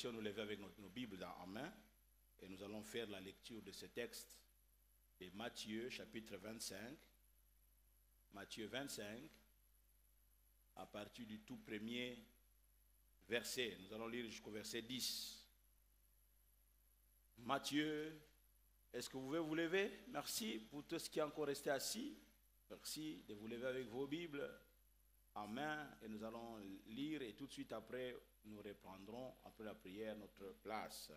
puissions nous lever avec nos Bibles en main et nous allons faire la lecture de ce texte de Matthieu chapitre 25. Matthieu 25, à partir du tout premier verset. Nous allons lire jusqu'au verset 10. Matthieu, est-ce que vous pouvez vous lever? Merci pour tous ceux qui sont encore restés assis. Merci de vous lever avec vos Bibles en main et nous allons lire et tout de suite après nous reprendrons après la prière notre place.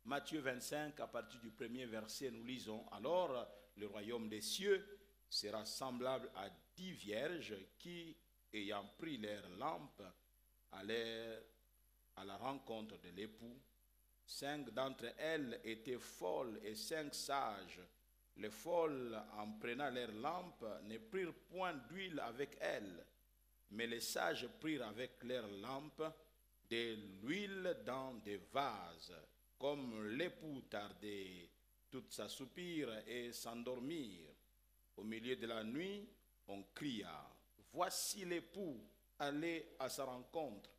Matthieu 25 à partir du premier verset nous lisons: alors le royaume des cieux sera semblable à 10 vierges qui, ayant pris leurs lampes, allèrent à la rencontre de l'époux. 5 d'entre elles étaient folles et 5 sages. Les folles, en prenant leurs lampes, ne prirent point d'huile avec elles, mais les sages prirent avec leurs lampes de l'huile dans des vases. Comme l'époux tardait, toutes s'assoupirent et s'endormirent. Au milieu de la nuit, on cria: voici l'époux, allez à sa rencontre.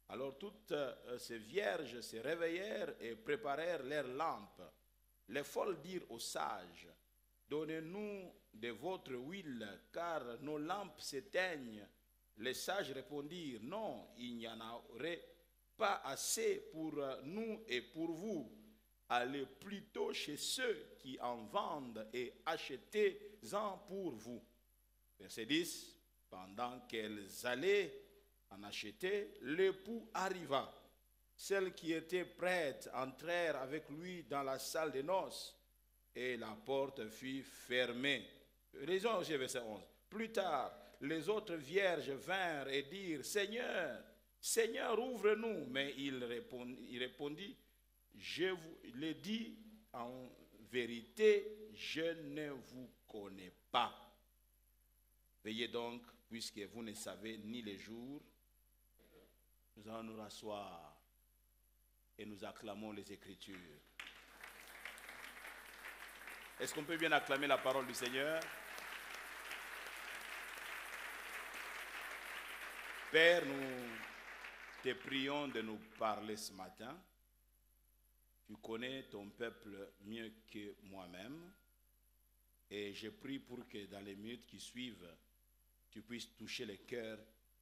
Alors toutes ces vierges se réveillèrent et préparèrent leurs lampes. Les folles dirent aux sages: donnez-nous de votre huile, car nos lampes s'éteignent. Les sages répondirent: non, il n'y en aurait pas assez pour nous et pour vous. Allez plutôt chez ceux qui en vendent et achetez-en pour vous. Verset 10. Pendant qu'elles allaient en acheter, l'époux arriva. Celles qui étaient prêtes entrèrent avec lui dans la salle des noces et la porte fut fermée. Lisons aussi verset 11. Plus tard, les autres vierges vinrent et dirent: Seigneur, Seigneur, ouvre-nous. Mais il répondit: je vous l'ai dit en vérité, je ne vous connais pas. Veillez donc, puisque vous ne savez ni les jours. Nous allons nous rasseoir et nous acclamons les Écritures. Est-ce qu'on peut bien acclamer la parole du Seigneur? Père, nous te prions de nous parler ce matin. Tu connais ton peuple mieux que moi-même. Et je prie pour que dans les minutes qui suivent, tu puisses toucher le cœur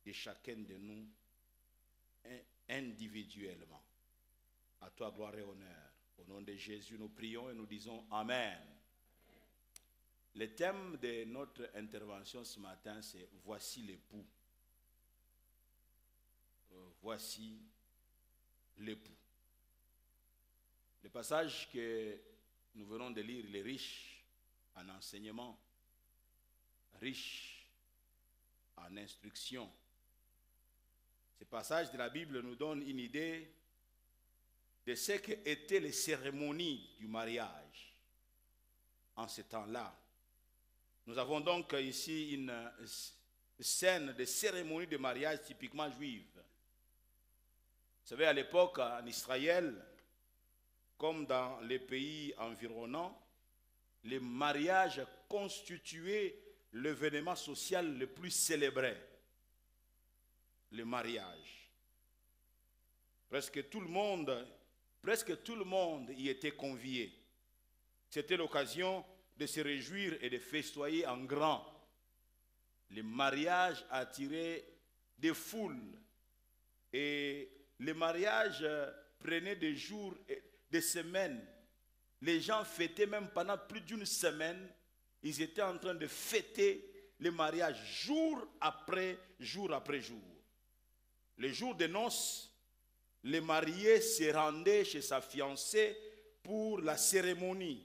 de chacun de nous individuellement. À toi gloire et honneur. Au nom de Jésus, nous prions et nous disons Amen. Le thème de notre intervention ce matin, c'est « Voici l'époux ». Voici l'époux. Le passage que nous venons de lire, il est riche en enseignement, riche en instruction. Ce passage de la Bible nous donne une idée de ce qu'étaient les cérémonies du mariage en ce temps-là. Nous avons donc ici une scène de cérémonie de mariage typiquement juive. Vous savez, à l'époque, en Israël, comme dans les pays environnants, les mariages constituaient l'événement social le plus célébré. Le mariage. Presque tout le monde y était convié. C'était l'occasion de se réjouir et de festoyer en grand. Le mariage attirait des foules et le mariage prenait des jours et des semaines. Les gens fêtaient même pendant plus d'une semaine. Ils étaient en train de fêter le mariage jour après jour après jour. Le jour des noces, le marié se rendait chez sa fiancée pour la cérémonie.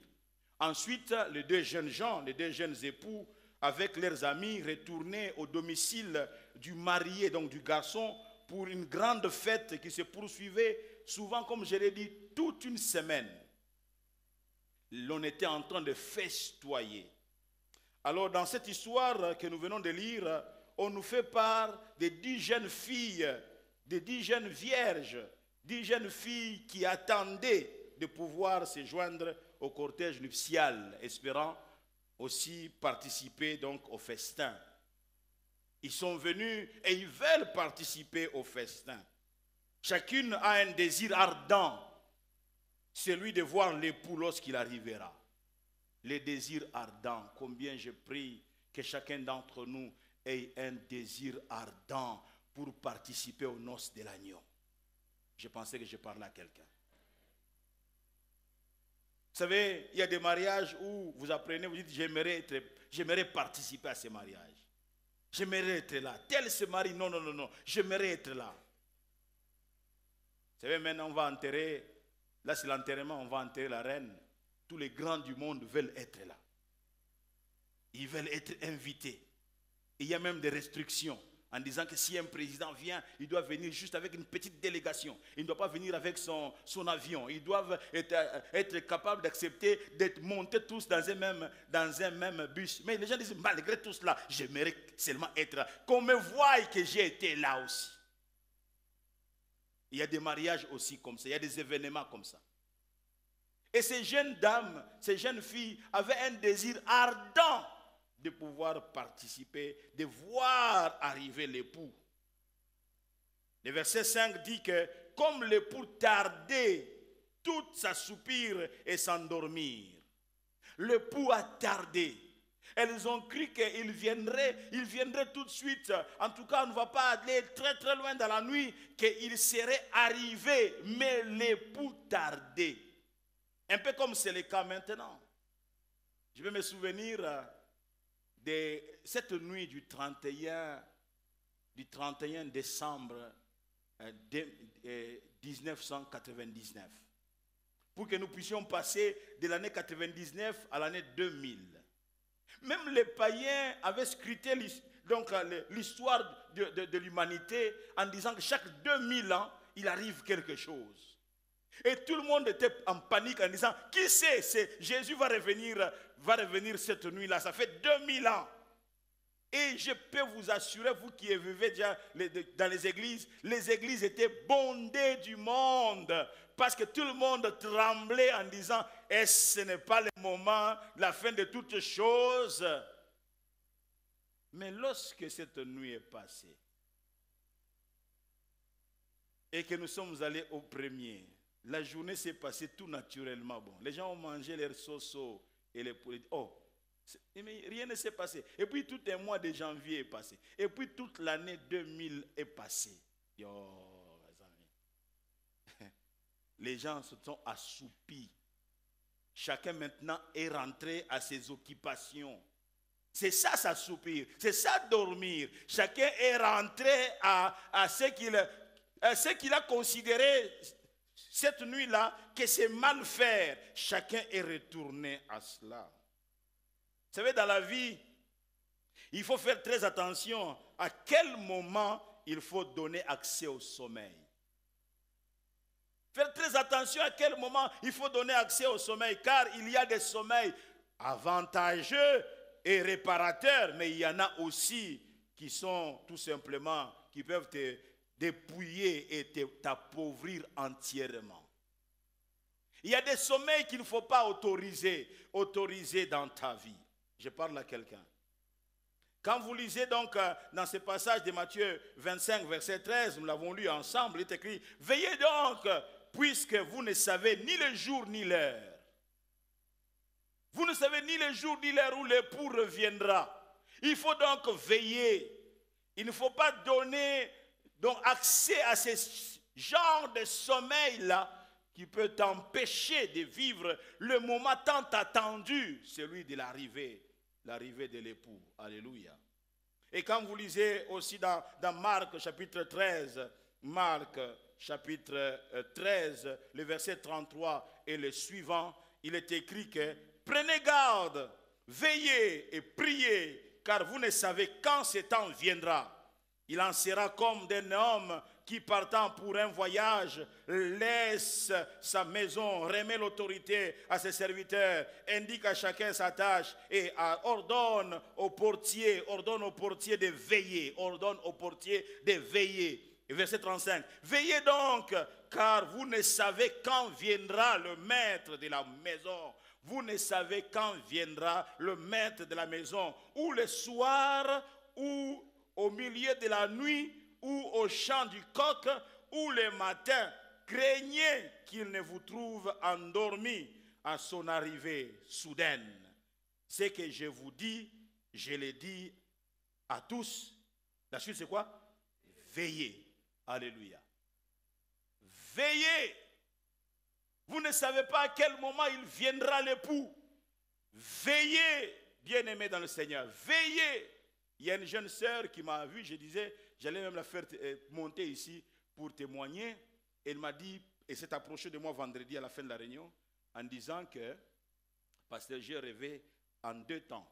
Ensuite, les deux jeunes gens, les deux jeunes époux, avec leurs amis, retournaient au domicile du marié, donc du garçon, pour une grande fête qui se poursuivait souvent, comme je l'ai dit, toute une semaine. L'on était en train de festoyer. Alors, dans cette histoire que nous venons de lire, on nous fait part de 10 jeunes filles, de 10 jeunes vierges, 10 jeunes filles qui attendaient de pouvoir se joindre au cortège nuptial, espérant aussi participer donc au festin. Ils sont venus et ils veulent participer au festin. Chacune a un désir ardent, celui de voir l'époux lorsqu'il arrivera. Les désirs ardents, combien je prie que chacun d'entre nous ait un désir ardent pour participer aux noces de l'agneau. Je pensais que je parlais à quelqu'un. Vous savez, il y a des mariages où vous apprenez, vous dites, j'aimerais participer à ces mariages. J'aimerais être là. Tel se marie, non, non, non, non, j'aimerais être là. Vous savez, maintenant on va enterrer, là c'est l'enterrement, on va enterrer la reine. Tous les grands du monde veulent être là. Ils veulent être invités. Il y a même des restrictions en disant que si un président vient, il doit venir juste avec une petite délégation. Il ne doit pas venir avec son avion. Ils doivent être capables d'accepter d'être montés tous dans un même bus. Mais les gens disent, malgré tout cela, j'aimerais seulement être là. Qu'on me voie que j'ai été là aussi. Il y a des mariages aussi comme ça. Il y a des événements comme ça. Et ces jeunes dames, ces jeunes filles avaient un désir ardent de pouvoir participer, de voir arriver l'époux. Le verset 5 dit que comme l'époux tardait, toutes s'assoupirent et s'endormirent. L'époux a tardé. Elles ont cru qu'il viendrait tout de suite. En tout cas, on ne va pas aller très très loin dans la nuit, qu'il serait arrivé. Mais l'époux tardait. Un peu comme c'est le cas maintenant. Je vais me souvenir de cette nuit du 31 décembre 1999. Pour que nous puissions passer de l'année 99 à l'année 2000. Même les païens avaient scruté l'histoire de l'humanité en disant que chaque 2000 ans, il arrive quelque chose. Et tout le monde était en panique en disant, qui sait, Jésus va revenir cette nuit-là, ça fait 2000 ans. Et je peux vous assurer, vous qui vivez déjà dans les églises étaient bondées du monde. Parce que tout le monde tremblait en disant, ce n'est pas le moment, la fin de toutes choses. Mais lorsque cette nuit est passée, et que nous sommes allés au premier, la journée s'est passée tout naturellement. Bon, les gens ont mangé leurs sosos et les poulets. Oh, mais rien ne s'est passé. Et puis tout un mois de janvier est passé. Et puis toute l'année 2000 est passée. Yo, mes amis. Les gens se sont assoupis. Chacun maintenant est rentré à ses occupations. C'est ça s'assoupir. C'est ça dormir. Chacun est rentré à ce qu'il a considéré cette nuit-là, que c'est mal faire. Chacun est retourné à cela. Vous savez, dans la vie, il faut faire très attention à quel moment il faut donner accès au sommeil. Faire très attention à quel moment il faut donner accès au sommeil, car il y a des sommeils avantageux et réparateurs, mais il y en a aussi qui sont tout simplement, qui peuvent te dépouiller et t'appauvrir entièrement. Il y a des sommeils qu'il ne faut pas autoriser dans ta vie. Je parle à quelqu'un. Quand vous lisez donc dans ce passage de Matthieu 25, verset 13, nous l'avons lu ensemble, il est écrit, « Veillez donc, puisque vous ne savez ni le jour ni l'heure. » Vous ne savez ni le jour ni l'heure où l'époux reviendra. Il faut donc veiller. Il ne faut pas donner donc accès à ce genre de sommeil-là qui peut t'empêcher de vivre le moment tant attendu, celui de l'arrivée de l'époux. Alléluia. Et quand vous lisez aussi dans Marc chapitre 13, le verset 33 et le suivant, il est écrit que prenez garde, veillez et priez, car vous ne savez quand ce temps viendra. Il en sera comme d'un homme qui, partant pour un voyage, laisse sa maison, remet l'autorité à ses serviteurs, indique à chacun sa tâche et ordonne au portier de veiller. Et verset 35. Veillez donc, car vous ne savez quand viendra le maître de la maison. Vous ne savez quand viendra le maître de la maison, ou le soir, ou au milieu de la nuit, ou au chant du coq, ou le matin, craignez qu'il ne vous trouve endormi à son arrivée soudaine. Ce que je vous dis, je le dis à tous. La suite c'est quoi? Veillez. Alléluia. Veillez. Vous ne savez pas à quel moment il viendra l'époux. Veillez, bien-aimés dans le Seigneur. Veillez. Il y a une jeune sœur qui m'a vu, je disais, j'allais même la faire monter ici pour témoigner. Elle m'a dit, et s'est approchée de moi vendredi à la fin de la réunion, en disant que, parce que j'ai rêvé en 2 temps.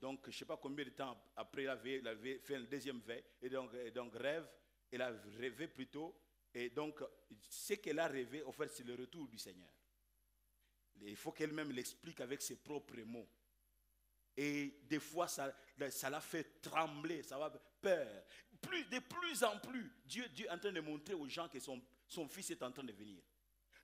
Donc, je ne sais pas combien de temps après elle avait fait le deuxième veille, et donc rêve, elle a rêvé plutôt, et donc, ce qu'elle a rêvé, en fait, c'est le retour du Seigneur. Il faut qu'elle-même l'explique avec ses propres mots. Et des fois, ça l'a fait trembler, ça va peur. De plus en plus, Dieu est en train de montrer aux gens que son fils est en train de venir.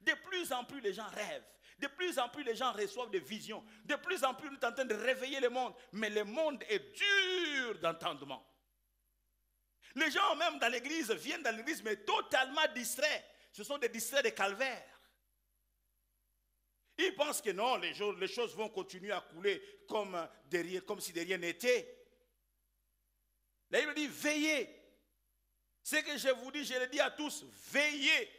De plus en plus, les gens rêvent. De plus en plus, les gens reçoivent des visions. De plus en plus, on est en train de réveiller le monde. Mais le monde est dur d'entendement. Les gens, même dans l'église, viennent dans l'église, mais totalement distraits. Ce sont des distraits de calvaire. Ils pensent que non, les choses vont continuer à couler comme si de rien n'était. Là, il me dit, veillez. Ce que je vous dis, je le dis à tous, veillez.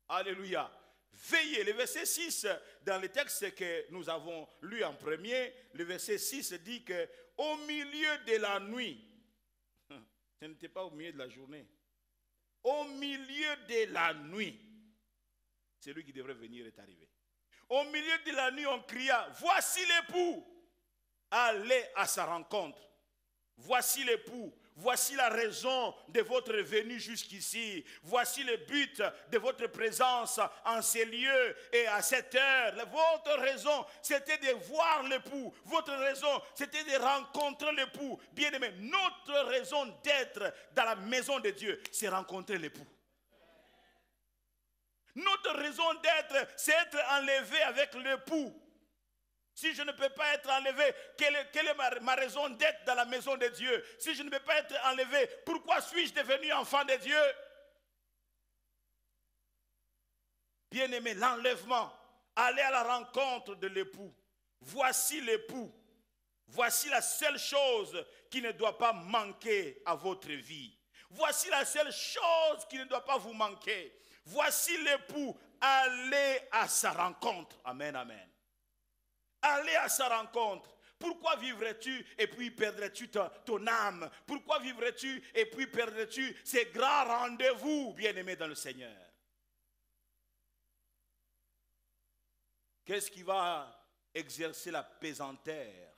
Alléluia. Veillez. Le verset 6, dans le texte que nous avons lu en premier, le verset 6 dit que au milieu de la nuit, ce n'était pas au milieu de la journée, au milieu de la nuit, celui qui devrait venir est arrivé. Au milieu de la nuit, on cria, voici l'époux, allez à sa rencontre. Voici l'époux, voici la raison de votre venue jusqu'ici. Voici le but de votre présence en ces lieux et à cette heure. Votre raison, c'était de voir l'époux. Votre raison, c'était de rencontrer l'époux. Bien-aimé, notre raison d'être dans la maison de Dieu, c'est rencontrer l'époux. Notre raison d'être, c'est être enlevé avec l'époux. Si je ne peux pas être enlevé, quelle est ma raison d'être dans la maison de Dieu? Si je ne peux pas être enlevé, pourquoi suis-je devenu enfant de Dieu? Bien-aimé, l'enlèvement, aller à la rencontre de l'époux. Voici l'époux. Voici la seule chose qui ne doit pas manquer à votre vie. Voici la seule chose qui ne doit pas vous manquer. Voici l'époux, allez à sa rencontre. Amen, amen. Allez à sa rencontre. Pourquoi vivrais-tu et puis perdrais-tu ton âme? Pourquoi vivrais-tu et puis perdrais-tu ces grands rendez-vous, bien-aimés dans le Seigneur? Qu'est-ce qui va exercer la pesanteur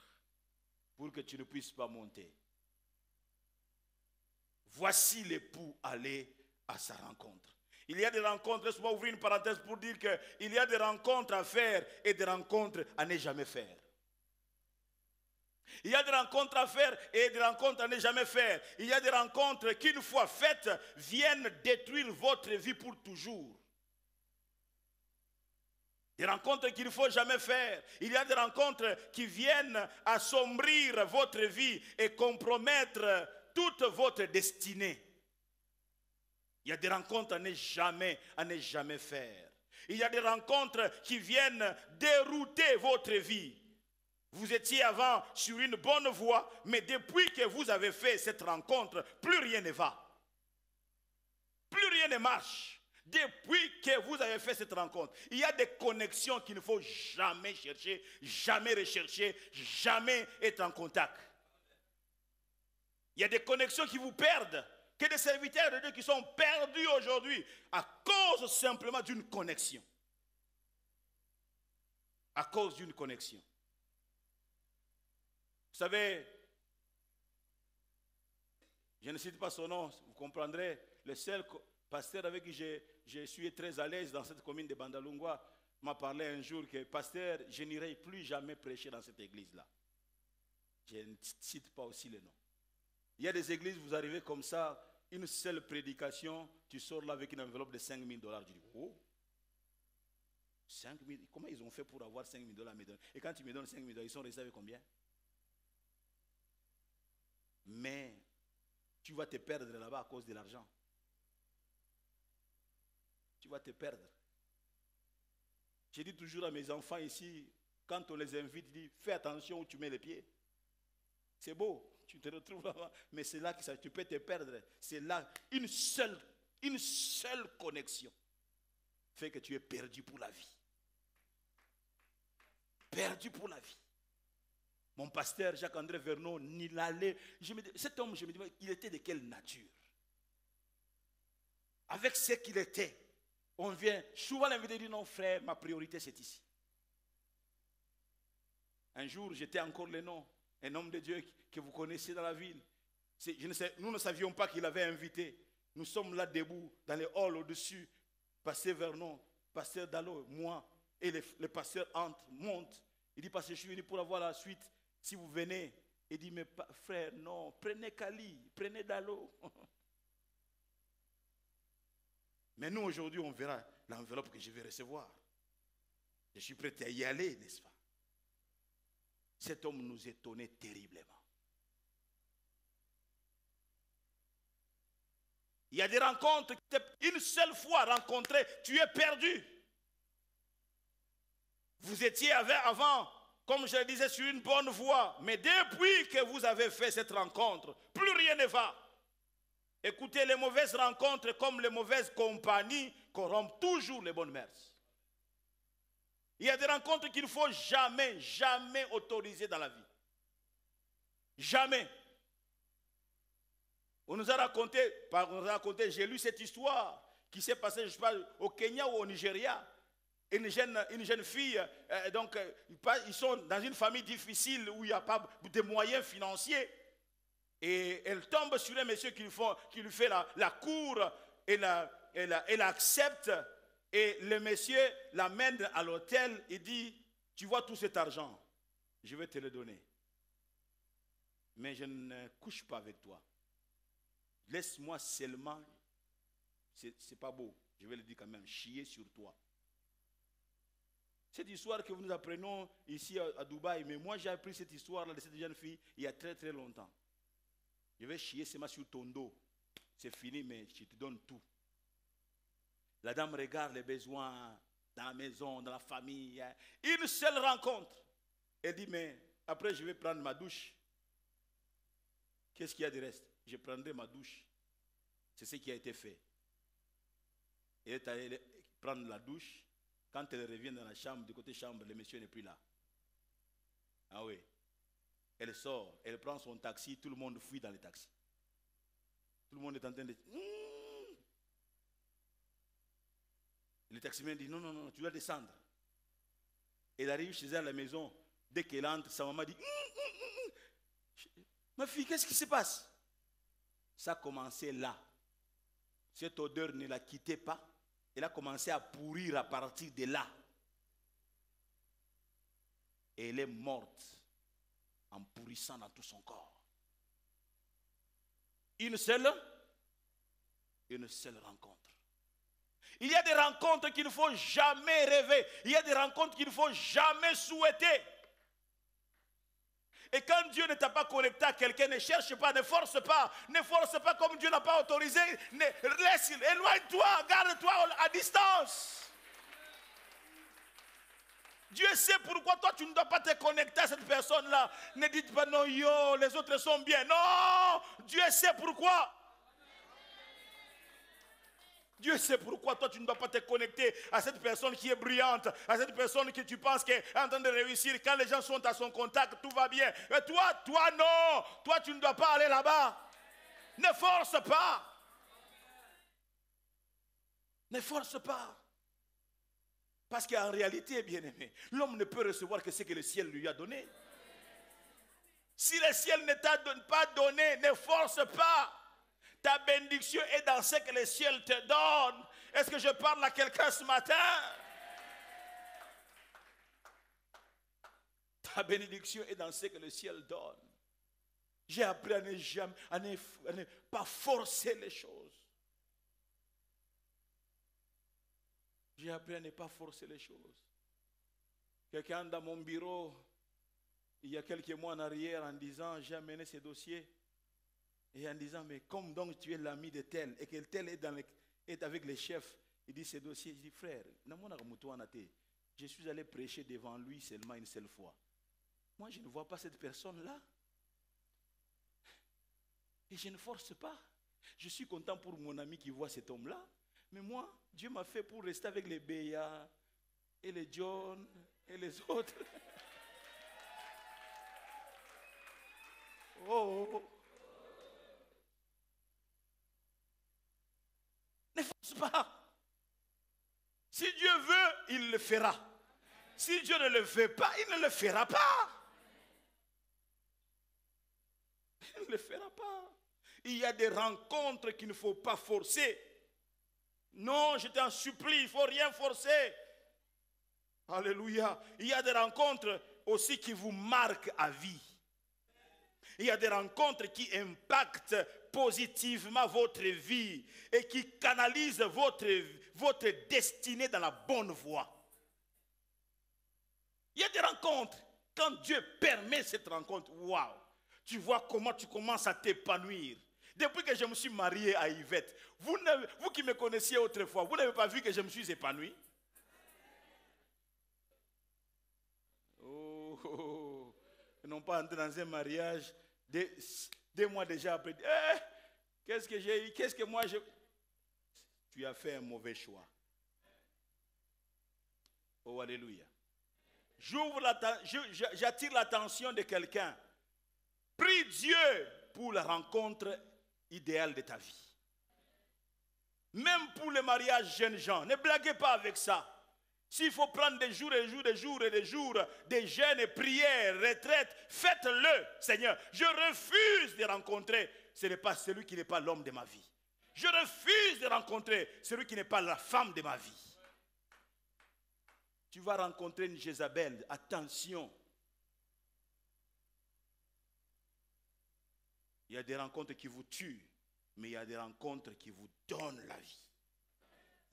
pour que tu ne puisses pas monter? Voici l'époux, allez à sa rencontre. Il y a des rencontres, laisse-moi ouvrir une parenthèse pour dire qu'il y a des rencontres à faire et des rencontres à ne jamais faire. Il y a des rencontres à faire et des rencontres à ne jamais faire. Il y a des rencontres qui, une fois faites, viennent détruire votre vie pour toujours. Des rencontres qu'il ne faut jamais faire. Il y a des rencontres qui viennent assombrir votre vie et compromettre toute votre destinée. Il y a des rencontres à ne jamais faire. Il y a des rencontres qui viennent dérouter votre vie. Vous étiez avant sur une bonne voie, mais depuis que vous avez fait cette rencontre, plus rien ne va. Plus rien ne marche. Depuis que vous avez fait cette rencontre, il y a des connexions qu'il ne faut jamais chercher, jamais rechercher, jamais être en contact. Il y a des connexions qui vous perdent. Que des serviteurs de Dieu qui sont perdus aujourd'hui à cause simplement d'une connexion. À cause d'une connexion. Vous savez, je ne cite pas son nom, vous comprendrez, le seul pasteur avec qui je suis très à l'aise dans cette commune de Bandalungwa m'a parlé un jour que, pasteur, je n'irai plus jamais prêcher dans cette église-là. Je ne cite pas aussi le nom. Il y a des églises, vous arrivez comme ça, une seule prédication, tu sors là avec une enveloppe de $5 000. Tu dis, oh, 5 000, comment ils ont fait pour avoir $5 000 à me donner? Et quand ils me donnent $5 000, ils sont restés avec combien? Mais tu vas te perdre là-bas à cause de l'argent. tu vas te perdre. Je dis toujours à mes enfants ici, quand on les invite, je dis, fais attention où tu mets les pieds. C'est beau, tu te retrouves là-bas, mais c'est là que tu peux te perdre. C'est là, une seule connexion fait que tu es perdu pour la vie. Perdu pour la vie. Mon pasteur Jacques-André Vernon, il allait, cet homme, je me dis, il était de quelle nature? Avec ce qu'il était, on vient souvent l'inviter et dire, non frère, ma priorité c'est ici. Un jour, j'étais encore le nom, un homme de Dieu que vous connaissez dans la ville. Nous ne savions pas qu'il avait invité. Nous sommes là debout, dans les halls au-dessus. Pasteur Vernon, pasteur Dallot, moi, et le pasteur monte. Il dit, pasteur, je suis venu pour avoir la suite. Si vous venez, il dit, mais frère, non, prenez Kali, prenez Dallot. Mais nous, aujourd'hui, on verra l'enveloppe que je vais recevoir. Je suis prêt à y aller, n'est-ce pas? Cet homme nous étonnait terriblement. Il y a des rencontres, une seule fois rencontré, tu es perdu. Vous étiez avant, comme je le disais, sur une bonne voie. Mais depuis que vous avez fait cette rencontre, plus rien ne va. Écoutez, les mauvaises rencontres comme les mauvaises compagnies corrompent toujours les bonnes mœurs. Il y a des rencontres qu'il ne faut jamais autoriser dans la vie. Jamais. On nous a raconté, j'ai lu cette histoire qui s'est passée, je ne sais pas, au Kenya ou au Nigeria. Une jeune fille, ils sont dans une famille difficile où il n'y a pas de moyens financiers. Et elle tombe sur un monsieur qui lui fait la cour, et elle accepte. Et le monsieur l'amène à l'hôtel et dit, tu vois tout cet argent, je vais te le donner. Mais je ne couche pas avec toi. Laisse-moi seulement, c'est pas beau, je vais le dire quand même, chier sur toi. Cette histoire que nous apprenons ici à Dubaï, mais moi j'ai appris cette histoire-là de cette jeune fille il y a très très longtemps. Je vais chier seulement sur ton dos. C'est fini, mais je te donne tout. La dame regarde les besoins dans la maison, dans la famille. Une seule rencontre. Elle dit, mais après je vais prendre ma douche. Qu'est-ce qu'il y a de reste? Je prendrai ma douche. C'est ce qui a été fait. Elle est allée prendre la douche. Quand elle revient dans la chambre, du côté chambre, le monsieur n'est plus là. Ah oui. Elle sort, elle prend son taxi, tout le monde fuit dans le taxi. Tout le monde est en train de... Le taximan dit, non, tu dois descendre. Elle arrive chez elle à la maison. Dès qu'elle entre, sa maman dit, ma fille, qu'est-ce qui se passe? Ça a commencé là. Cette odeur ne la quittait pas. Elle a commencé à pourrir à partir de là. Et elle est morte en pourrissant dans tout son corps. Une seule rencontre. Il y a des rencontres qu'il ne faut jamais rêver. Il y a des rencontres qu'il ne faut jamais souhaiter. Et quand Dieu ne t'a pas connecté à quelqu'un, ne cherche pas, ne force pas. Ne force pas comme Dieu n'a pas autorisé. Laisse, éloigne-toi, garde-toi à distance. Dieu sait pourquoi toi tu ne dois pas te connecter à cette personne-là. Ne dites pas non, les autres sont bien. Non, Dieu sait pourquoi. Dieu sait pourquoi toi tu ne dois pas te connecter à cette personne qui est brillante, à cette personne que tu penses qu'elle est en train de réussir. Quand les gens sont à son contact, tout va bien. Mais toi non, toi tu ne dois pas aller là-bas. Ne force pas. Ne force pas. Parce qu'en réalité, bien aimé, l'homme ne peut recevoir que ce que le ciel lui a donné. Si le ciel ne t'a pas donné, ne force pas. Ta bénédiction est dans ce que le ciel te donne. Est-ce que je parle à quelqu'un ce matin? Ta bénédiction est dans ce que le ciel donne. J'ai appris à ne pas forcer les choses. J'ai appris à ne pas forcer les choses. Quelqu'un dans mon bureau, il y a quelques mois en arrière, en disant, j'ai amené ces dossiers. Et en disant, mais comme donc tu es l'ami de tel, et que tel est avec les chefs, Il dit, ces dossiers, je dis, frère, je suis allé prêcher devant lui seulement une seule fois. Moi, je ne vois pas cette personne-là. Et je ne force pas. Je suis content pour mon ami qui voit cet homme-là. Mais moi, Dieu m'a fait pour rester avec les Béa et les John et les autres. Oh. Ne force pas. Si Dieu veut, il le fera. Si Dieu ne le veut pas, il ne le fera pas. Il ne le fera pas. Il y a des rencontres qu'il ne faut pas forcer. Non, je t'en supplie, il ne faut rien forcer. Alléluia. Il y a des rencontres aussi qui vous marquent à vie. Il y a des rencontres qui impactent positivement votre vie et qui canalisent votre destinée dans la bonne voie. Il y a des rencontres. Quand Dieu permet cette rencontre, waouh, tu vois comment tu commences à t'épanouir. Depuis que je me suis marié à Yvette, vous qui me connaissiez autrefois, vous n'avez pas vu que je me suis épanoui? Oh, non pas entrer dans un mariage, deux mois déjà après, qu'est-ce que j'ai eu, qu'est-ce que moi j'ai... Tu as fait un mauvais choix. Oh, alléluia. J'attire l'attention de quelqu'un. Prie Dieu pour la rencontre idéale de ta vie. Même pour le mariage jeunes gens, ne blaguez pas avec ça. S'il faut prendre des jours et des jours et des jours, des jeûnes et prières, retraites, faites-le, Seigneur. Je refuse de rencontrer celui qui n'est pas l'homme de ma vie. Je refuse de rencontrer celui qui n'est pas la femme de ma vie. Tu vas rencontrer une Jézabel, attention. Il y a des rencontres qui vous tuent, mais il y a des rencontres qui vous donnent la vie.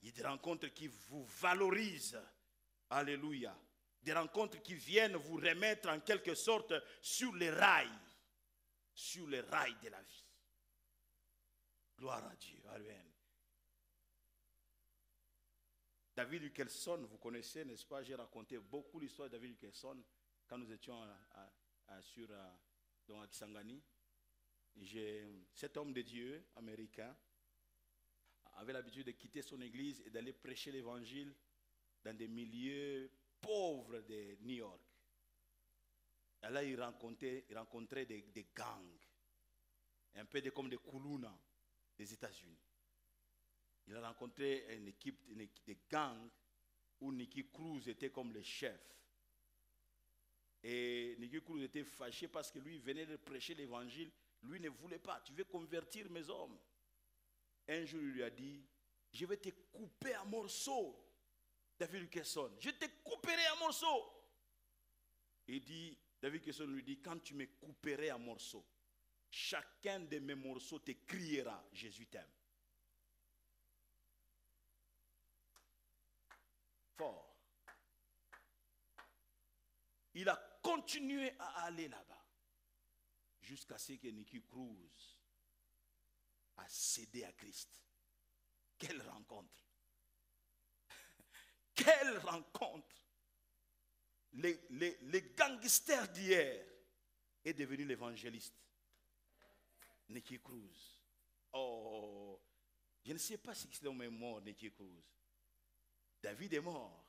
Il y a des rencontres qui vous valorisent. Alléluia. Des rencontres qui viennent vous remettre en quelque sorte sur les rails. Sur les rails de la vie. Gloire à Dieu. Amen. David Wilkerson, vous connaissez, n'est-ce pas? J'ai raconté beaucoup l'histoire de David Wilkerson quand nous étions à Kisangani. Cet homme de Dieu américain avait l'habitude de quitter son église et d'aller prêcher l'évangile dans des milieux pauvres de New York. Et là, il rencontrait des gangs, un peu comme des Kuluna des États-Unis. Il a rencontré une équipe de gangs où Nicky Cruz était comme le chef. Et Nicky Cruz était fâché parce que lui venait de prêcher l'évangile. Lui ne voulait pas. Tu veux convertir mes hommes? Un jour, il lui a dit, je vais te couper en morceaux, David Wilkerson. Je te couperai en morceaux. Il dit, David Wilkerson lui dit, quand tu me couperais en morceaux, chacun de mes morceaux te criera, Jésus t'aime. Fort. Il a continué à aller là-bas jusqu'à ce que Nicky Cruz a cédé à Christ. Quelle rencontre! Quelle rencontre! Les gangsters d'hier est devenu l'évangéliste. Nicky Cruz. Oh, je ne sais pas si c'est l'homme est mort, Nicky Cruz. David est mort.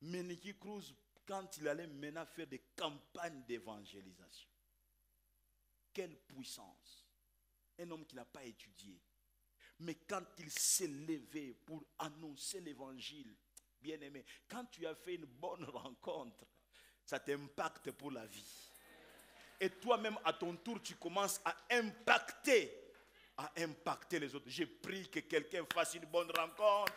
Mais Nicky Cruz, quand il allait maintenant faire des campagnes d'évangélisation, quelle puissance! Un homme qui n'a pas étudié. Mais quand il s'est levé pour annoncer l'évangile, bien aimé, quand tu as fait une bonne rencontre, ça t'impacte pour la vie. Et toi-même, à ton tour, tu commences à impacter les autres. J'ai pris que quelqu'un fasse une bonne rencontre.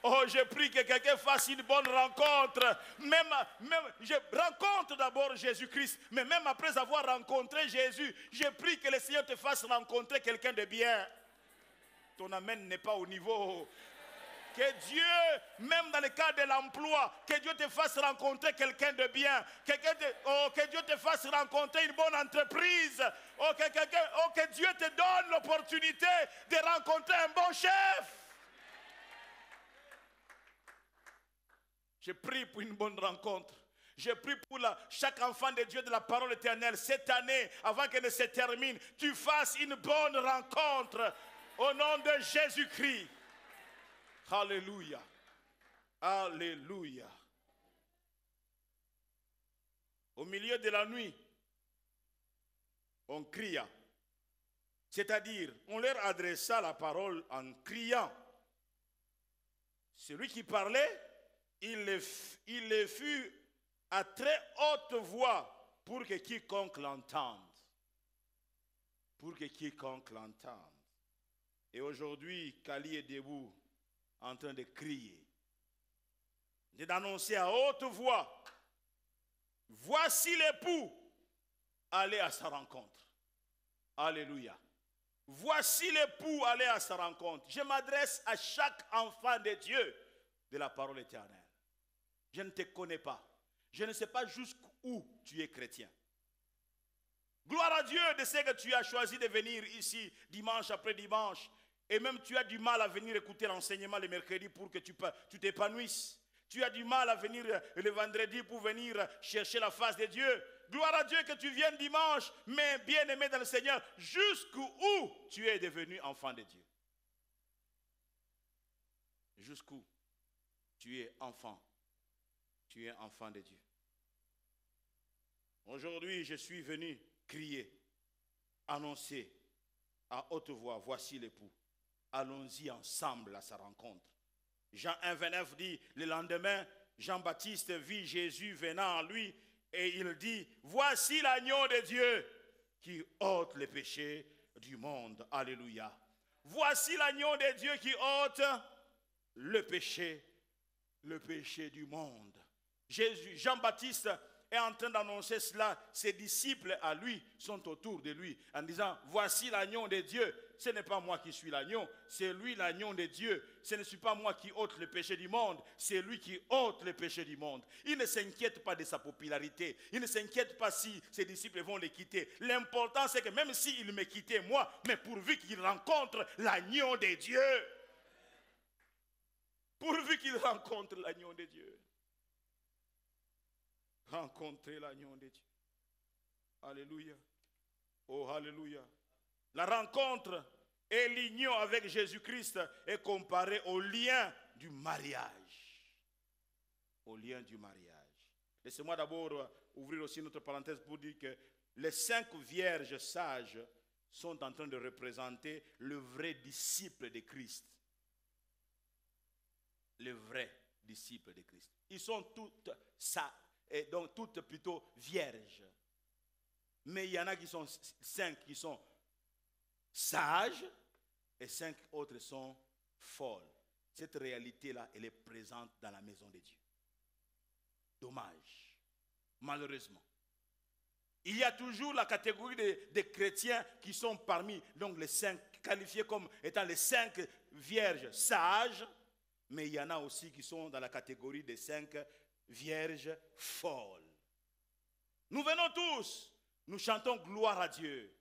Oh, j'ai pris que quelqu'un fasse une bonne rencontre. Même, je rencontre d'abord Jésus-Christ. Mais même après avoir rencontré Jésus, j'ai pris que le Seigneur te fasse rencontrer quelqu'un de bien. Ton amen n'est pas au niveau. Que Dieu, même dans le cas de l'emploi, que Dieu te fasse rencontrer quelqu'un de bien. Que Dieu te fasse rencontrer une bonne entreprise. Que Dieu te donne l'opportunité de rencontrer un bon chef. Je prie pour une bonne rencontre. Je prie pour chaque enfant de Dieu de la parole éternelle. Cette année, avant qu'elle ne se termine, tu fasses une bonne rencontre. Au nom de Jésus-Christ. Alléluia. Alléluia. Au milieu de la nuit, on cria. C'est-à-dire, on leur adressa la parole en criant. Celui qui parlait, il le fut à très haute voix pour que quiconque l'entende. Pour que quiconque l'entende. Et aujourd'hui, Kali est debout en train de crier, d'annoncer à haute voix, voici l'époux, allez à sa rencontre. Alléluia. Voici l'époux, allez à sa rencontre. Je m'adresse à chaque enfant de Dieu de la parole éternelle. Je ne te connais pas. Je ne sais pas jusqu'où tu es chrétien. Gloire à Dieu de ce que tu as choisi de venir ici dimanche après dimanche. Et même tu as du mal à venir écouter l'enseignement le mercredi pour que tu t'épanouisses. Tu as du mal à venir le vendredi pour venir chercher la face de Dieu. Gloire à Dieu que tu viennes dimanche, mais bien aimé dans le Seigneur, jusqu'où tu es devenu enfant de Dieu. Jusqu'où tu es enfant. Tu es enfant de Dieu. Aujourd'hui, je suis venu crier, annoncer à haute voix, voici l'époux. Allons-y ensemble à sa rencontre. Jean 1, 29 dit, le lendemain, Jean-Baptiste vit Jésus venant à lui et il dit, voici l'agneau de Dieu qui ôte les péchés du monde. Alléluia. Voici l'agneau de Dieu qui ôte le péché du monde. Jean-Baptiste est en train d'annoncer cela. Ses disciples à lui sont autour de lui en disant, voici l'agneau de Dieu. Ce n'est pas moi qui suis l'agneau, c'est lui l'agneau de Dieu. Ce ne suis pas moi qui ôte le péché du monde, c'est lui qui ôte le péché du monde. Il ne s'inquiète pas de sa popularité. Il ne s'inquiète pas si ses disciples vont le quitter. L'important c'est que même s'il me quittait moi, mais pourvu qu'il rencontre l'agneau de Dieu. Pourvu qu'il rencontre l'agneau de Dieu. Rencontrer l'agneau de Dieu. Alléluia. Oh, alléluia. La rencontre et l'union avec Jésus-Christ est comparée au lien du mariage. Au lien du mariage. Laissez-moi d'abord ouvrir aussi notre parenthèse pour dire que les 5 vierges sages sont en train de représenter le vrai disciple de Christ. Le vrai disciple de Christ. Ils sont toutes ça. Et donc toutes plutôt vierges. Mais il y en a qui sont 5 qui sont sages et 5 autres sont folles. Cette réalité-là, elle est présente dans la maison de Dieu. Dommage. Malheureusement. Il y a toujours la catégorie des chrétiens qui sont parmi donc les 5, qualifiés comme étant les 5 vierges sages. Mais il y en a aussi qui sont dans la catégorie des 5 vierge folle. Nous venons tous, nous chantons gloire à Dieu.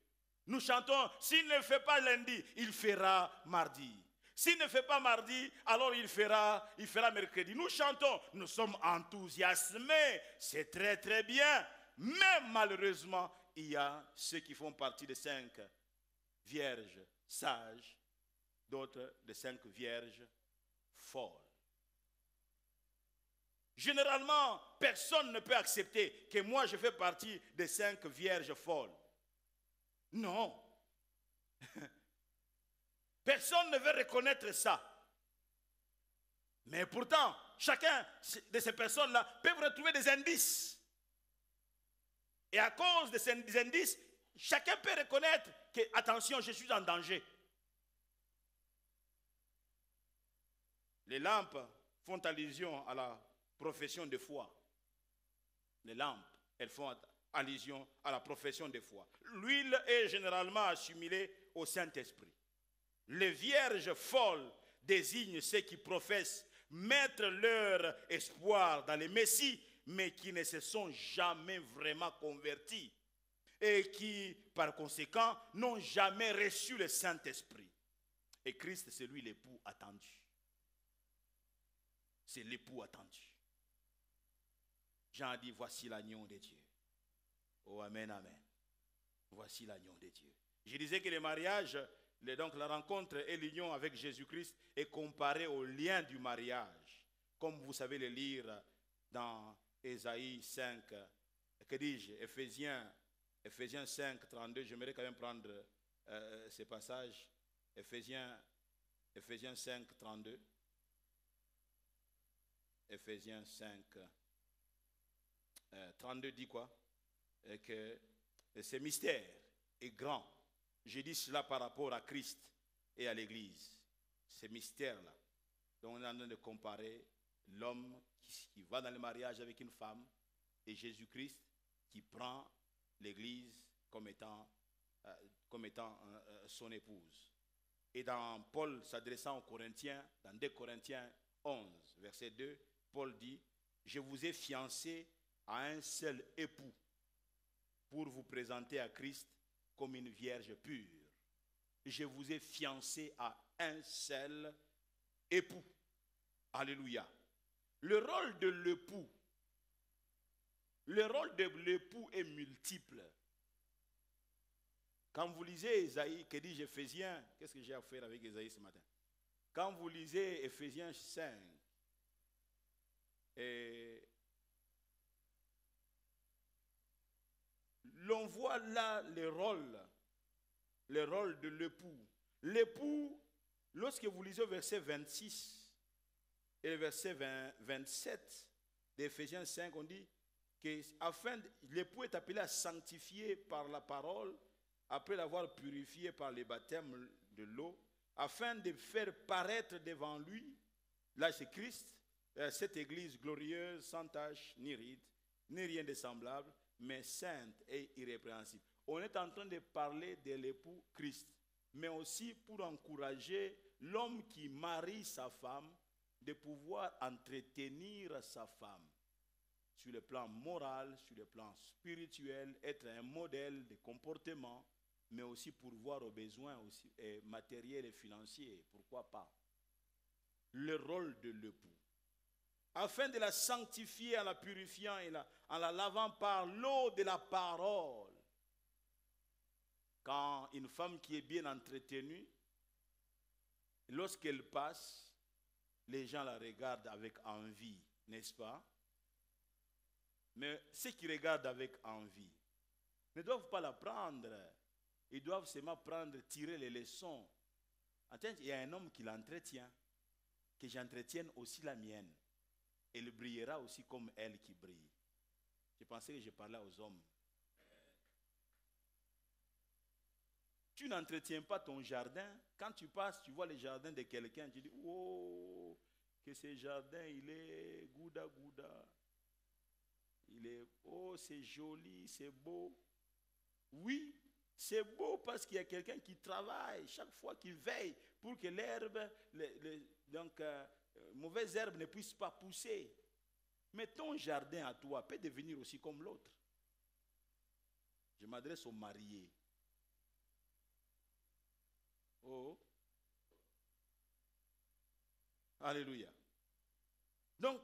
Nous chantons, s'il ne fait pas lundi, il fera mardi. S'il ne fait pas mardi, alors il fera mercredi. Nous chantons, nous sommes enthousiasmés, c'est très très bien. Mais malheureusement, il y a ceux qui font partie des 5 vierges sages, d'autres des 5 vierges folles. Généralement, personne ne peut accepter que moi je fais partie des 5 vierges folles. Non. Personne ne veut reconnaître ça. Mais pourtant, chacun de ces personnes-là peut retrouver des indices. Et à cause de ces indices, chacun peut reconnaître que, attention, je suis en danger. Les lampes font allusion à la profession de foi. Les lampes, elles font allusion à la profession de foi. L'huile est généralement assimilée au Saint-Esprit. Les vierges folles désignent ceux qui professent mettre leur espoir dans le Messie, mais qui ne se sont jamais vraiment convertis et qui, par conséquent, n'ont jamais reçu le Saint-Esprit. Et Christ, c'est lui l'époux attendu. C'est l'époux attendu. Jean a dit, voici l'agneau de Dieu. Oh, amen, amen. Voici l'agneau de Dieu. Je disais que le mariage, donc la rencontre et l'union avec Jésus-Christ est comparée au lien du mariage. Comme vous savez le lire dans Ésaïe 5, que dis-je, Éphésiens 5, 32, j'aimerais quand même prendre ces passages. Éphésiens 5, 32. Éphésiens 5, 32 dit quoi? Que ce mystère est grand. Je dis cela par rapport à Christ et à l'Église. Ce mystère-là. Donc on est en train de comparer l'homme qui va dans le mariage avec une femme et Jésus-Christ qui prend l'Église comme étant son épouse. Et dans Paul s'adressant aux Corinthiens, dans 2 Corinthiens 11, verset 2, Paul dit, je vous ai fiancé à un seul époux pour vous présenter à Christ comme une vierge pure. Je vous ai fiancé à un seul époux. Alléluia. Le rôle de l'époux est multiple. Quand vous lisez Ésaïe, que dit Éphésiens, qu'est-ce que j'ai à faire avec Ésaïe ce matin? Quand vous lisez Éphésiens 5, l'on voit là le rôle de l'époux. L'époux, lorsque vous lisez au verset 26 et le verset 27 d'Éphésiens 5, on dit que l'époux est appelé à sanctifier par la parole, après l'avoir purifié par les baptêmes de l'eau, afin de faire paraître devant lui, là c'est Christ, cette église glorieuse, sans tache, ni ride, ni rien de semblable, mais sainte et irrépréhensible. On est en train de parler de l'époux Christ, mais aussi pour encourager l'homme qui marie sa femme de pouvoir entretenir sa femme sur le plan moral, sur le plan spirituel, être un modèle de comportement, mais aussi pourvoir aux besoins aussi, matériels et financiers, pourquoi pas. Le rôle de l'époux. Afin de la sanctifier en la purifiant et en la lavant par l'eau de la parole. Quand une femme qui est bien entretenue, lorsqu'elle passe, les gens la regardent avec envie, n'est-ce pas? Mais ceux qui regardent avec envie ne doivent pas la prendre. Ils doivent seulement tirer les leçons. Attends, il y a un homme qui l'entretient, que j'entretienne aussi la mienne. Elle brillera aussi comme elle qui brille. Je pensais que je parlais aux hommes. Tu n'entretiens pas ton jardin. Quand tu passes, tu vois le jardin de quelqu'un, tu dis, oh, que ce jardin, il est gouda gouda. Oh, c'est joli, c'est beau. Oui, c'est beau parce qu'il y a quelqu'un qui travaille chaque fois, qui veille pour que l'herbe, mauvaise herbe ne puisse pas pousser. Mais ton jardin à toi peut devenir aussi comme l'autre. Je m'adresse aux mariés. Oh. Alléluia. Donc,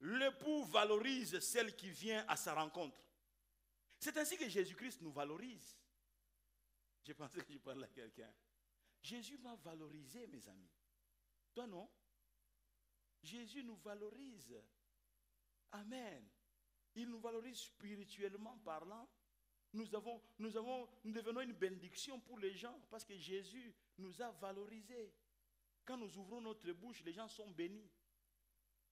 l'époux valorise celle qui vient à sa rencontre. C'est ainsi que Jésus-Christ nous valorise. Je pensais que je parlais à quelqu'un. Jésus m'a valorisé, mes amis. Toi, non? Jésus nous valorise. Amen. Il nous valorise spirituellement parlant. Nous devenons une bénédiction pour les gens parce que Jésus nous a valorisés. Quand nous ouvrons notre bouche, les gens sont bénis.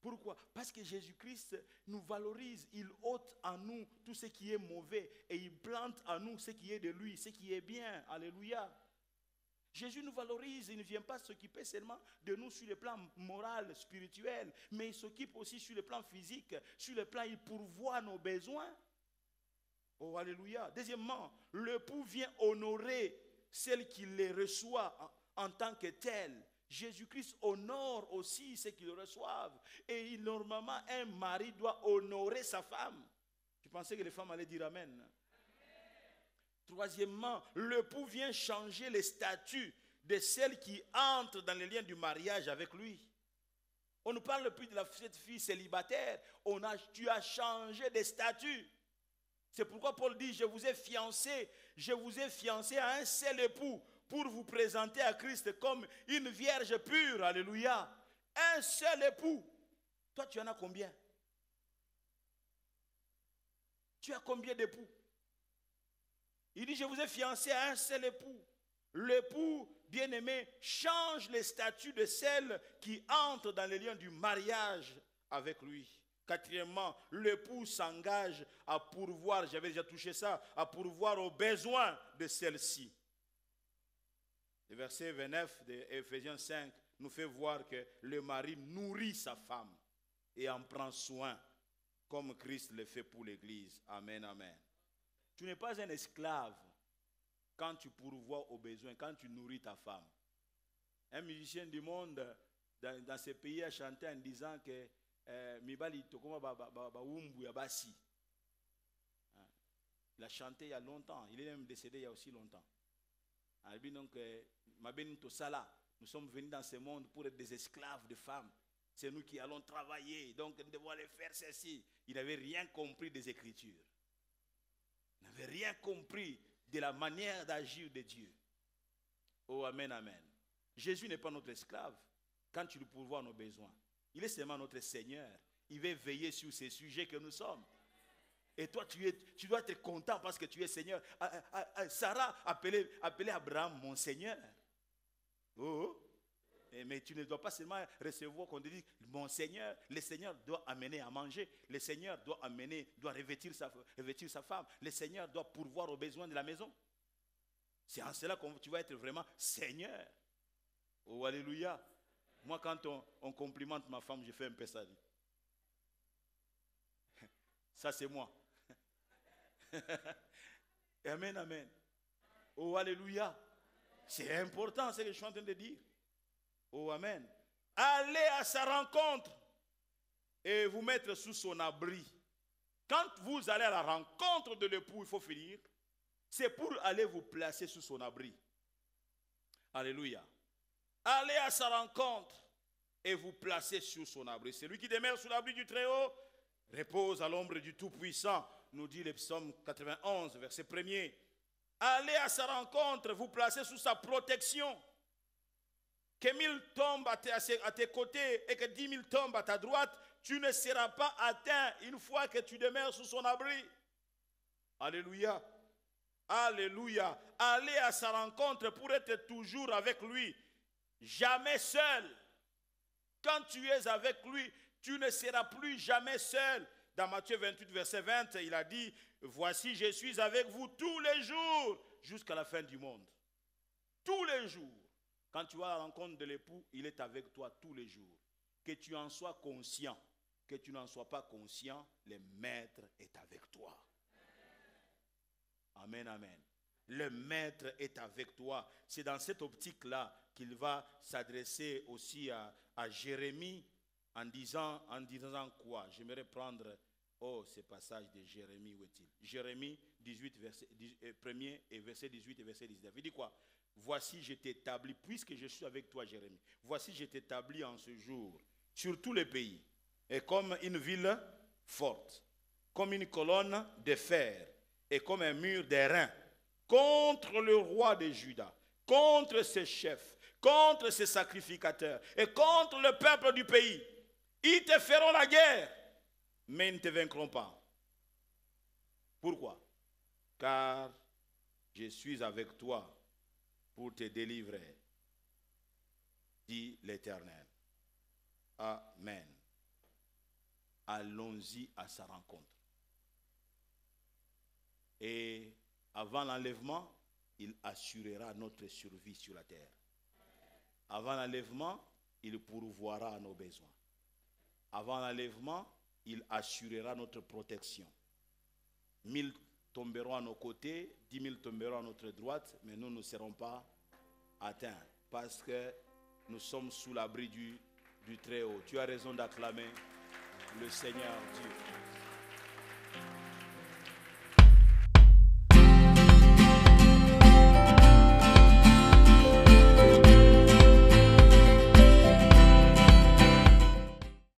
Pourquoi? Parce que Jésus-Christ nous valorise. Il ôte en nous tout ce qui est mauvais et il plante en nous ce qui est de lui, ce qui est bien. Alléluia. Jésus nous valorise. Il ne vient pas s'occuper seulement de nous sur le plan moral, spirituel, mais il s'occupe aussi sur le plan physique. Sur le plan, il pourvoit nos besoins. Oh, alléluia. Deuxièmement, l'époux vient honorer celle qui les reçoit en tant que telle. Jésus-Christ honore aussi ceux qui le reçoivent. Et normalement, un mari doit honorer sa femme. Je pensais que les femmes allaient dire Amen. Amen. Troisièmement, l'époux vient changer les statuts de celles qui entrent dans les liens du mariage avec lui. On ne parle plus de cette fille célibataire. Tu as changé de statut. C'est pourquoi Paul dit, je vous ai fiancé à un seul époux pour vous présenter à Christ comme une vierge pure. Alléluia. Un seul époux. Toi, tu en as combien? Tu as combien d'époux? Il dit, je vous ai fiancé à un seul époux. L'époux bien-aimé change les statuts de celle qui entre dans les liens du mariage avec lui. Quatrièmement, l'époux s'engage à pourvoir, j'avais déjà touché ça, à pourvoir aux besoins de celle-ci. Le verset 29 d'Éphésiens 5 nous fait voir que le mari nourrit sa femme et en prend soin, comme Christ le fait pour l'Église. Amen, amen. Tu n'es pas un esclave quand tu pourvois aux besoins, quand tu nourris ta femme. Un musicien du monde dans ces pays a chanté en disant que Mibali Tokoma Baumbu Yabasi. Il a chanté il y a longtemps, il est même décédé il y a aussi longtemps. Donc, nous sommes venus dans ce monde pour être des esclaves de femmes. C'est nous qui allons travailler, donc nous devons aller faire ceci. Il n'avait rien compris des Écritures. Il n'avait rien compris de la manière d'agir de Dieu. Oh, amen, amen. Jésus n'est pas notre esclave quand tu lui pourvois nos besoins. Il est seulement notre Seigneur. Il va veiller sur ces sujets que nous sommes. Et toi, tu dois être content parce que tu es Seigneur. Sarah appelait Abraham mon Seigneur. Oh. Mais tu ne dois pas seulement recevoir qu'on te dise mon Seigneur. Le Seigneur doit amener à manger. Le Seigneur doit revêtir sa femme. Le Seigneur doit pourvoir aux besoins de la maison. C'est en cela que tu vas être vraiment Seigneur. Oh, alléluia. Moi, quand on complimente ma femme, je fais un peu ça. Ça, c'est moi. Amen, amen. Oh, alléluia. C'est important ce que je suis en train de dire. Oh, amen. Allez à sa rencontre et vous mettre sous son abri. Quand vous allez à la rencontre de l'époux, il faut finir. C'est pour aller vous placer sous son abri. Alléluia. Allez à sa rencontre et vous placez sous son abri. Celui qui demeure sous l'abri du Très-Haut repose à l'ombre du Tout-Puissant, nous dit le psaume 91, verset 1er. Allez à sa rencontre, vous placez sous sa protection. Que 1000 tombent à tes côtés et que 10 000 tombent à ta droite, tu ne seras pas atteint une fois que tu demeures sous son abri. Alléluia. Alléluia. Allez à sa rencontre pour être toujours avec lui. Jamais seul. Quand tu es avec lui, tu ne seras plus jamais seul. Dans Matthieu 28, verset 20, il a dit, voici, je suis avec vous tous les jours jusqu'à la fin du monde. Tous les jours. Quand tu vas à la rencontre de l'époux, il est avec toi tous les jours. Que tu en sois conscient, que tu n'en sois pas conscient, le maître est avec toi. Amen, amen. Le maître est avec toi. C'est dans cette optique-là qu'il va s'adresser aussi à Jérémie en disant quoi? J'aimerais prendre ce passage de Jérémie, où est-il? Jérémie 18, verset 1er et verset 18 et verset 19. Il dit quoi? Voici, je t'établis, puisque je suis avec toi, Jérémie. Voici, je t'établis en ce jour sur tous les pays, et comme une ville forte, comme une colonne de fer, et comme un mur d'airain, contre le roi de Juda, contre ses chefs, contre ses sacrificateurs, et contre le peuple du pays. Ils te feront la guerre, mais ils ne te vaincront pas. Pourquoi? Car je suis avec toi pour te délivrer, dit l'Éternel. Amen. Allons-y à sa rencontre. Et avant l'enlèvement, il assurera notre survie sur la terre. Avant l'enlèvement, il pourvoira à nos besoins. Avant l'enlèvement, il assurera notre protection. 1000 tomberont à nos côtés, 10 000 tomberont à notre droite, mais nous ne serons pas atteints parce que nous sommes sous l'abri du Très-Haut. Tu as raison d'acclamer le Seigneur Dieu.